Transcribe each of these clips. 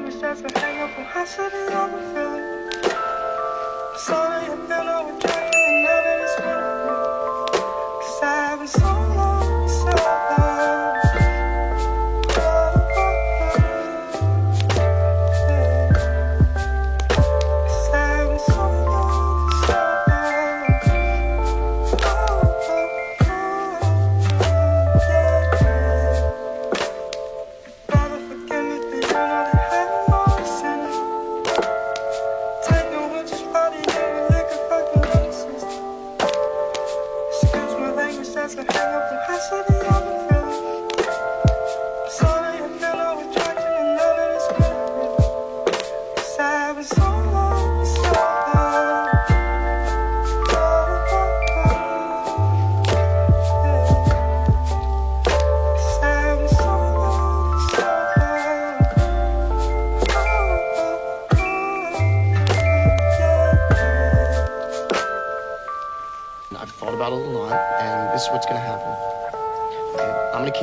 language that's a hang up on how should it ever feel? Sorry, I feel no attraction and now that it's real. 'Cause I've been so long, so long.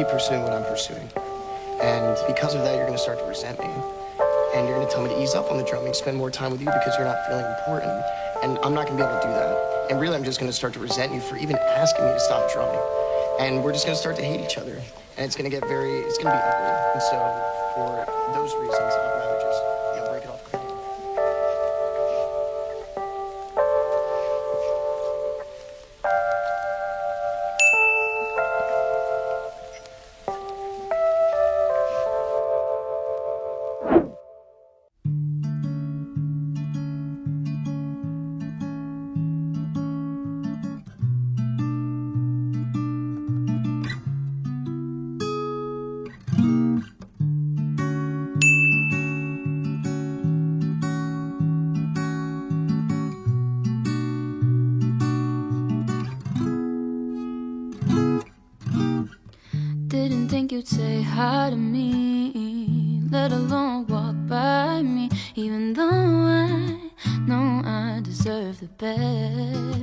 Pursuing what I'm pursuing. And because of that, you're going to start to resent me. And you're going to tell me to ease up on the drumming, spend more time with you because you're not feeling important. And I'm not going to be able to do that. And really, I'm just going to start to resent you for even asking me to stop drumming. And we're just going to start to hate each other. And it's going to get it's going to be ugly. And so for those reasons, I'd rather just, break it off clean. You'd say hi to me, let alone walk by me, even though I know I deserve the best.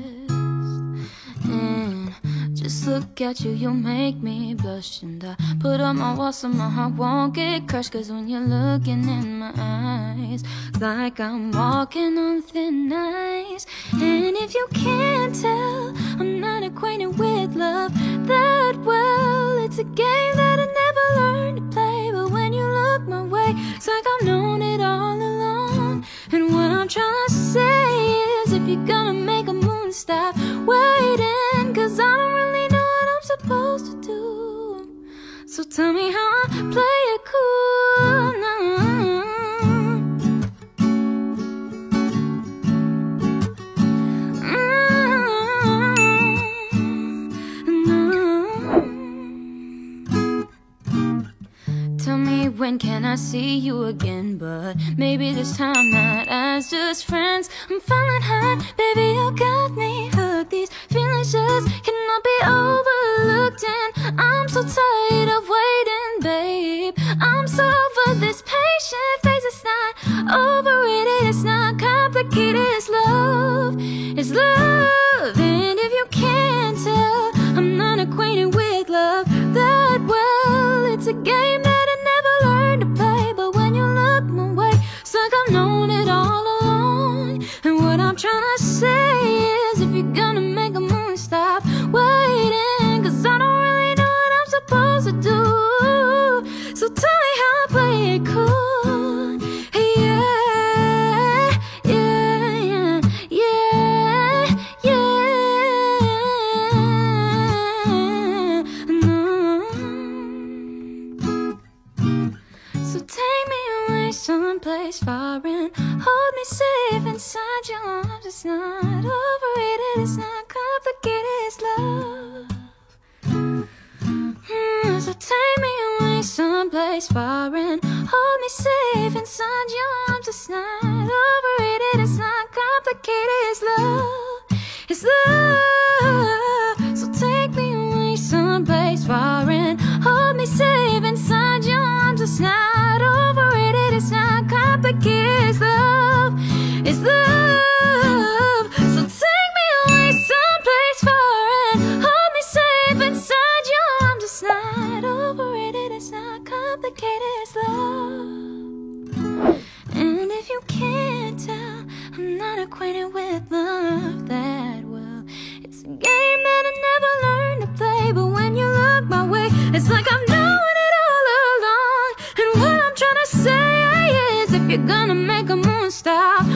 And just look at you, you make me blush. And I put up my wall so my heart won't get crushed. 'Cause when you're looking in my eyes, it's like I'm walking on thin ice. And if you can't tell, I'm not acquainted with love that well. It's a game that I never learned to play. But when you look my way, it's like I've known it all along. And what I'm trying to say is, if you're gonna make a move, stop waiting. 'Cause I don't really know what I'm supposed to do. So tell me how I play it cool now. When can I see you again? But maybe this time not as just friends. I'm falling hard, baby, you got me hooked. These feelings just cannot be overlooked. And I'm so tired of waiting, babe. I'm so over this patient phase. It's not overrated, it's not complicated. It's love, it's love. And if you can't tell, I'm not acquainted with love that well. It's a game that I never learned to play. But when you look my way, it's like I've known it all along. And what I'm trying to say is, if you're gonna make a move, stop waiting. 'Cause I don't really know what I'm supposed to do. So tell me how I play it cool. Yeah, yeah, yeah, yeah, no. So take me away someplace foreign. Hold me safe inside your arms. It's not overrated, it's not complicated, it's love. So take me away someplace foreign. Hold me safe inside your arms. It's not overrated, it's not complicated, it's love. It's love. So take me away someplace foreign. Hold me safe inside your arms. It's not overrated, it's not complicated, it's love. It's love. So take me away someplace foreign. Hold me safe inside your arms. It's not overrated, it's not complicated, it's love. You're gonna make a moon stop.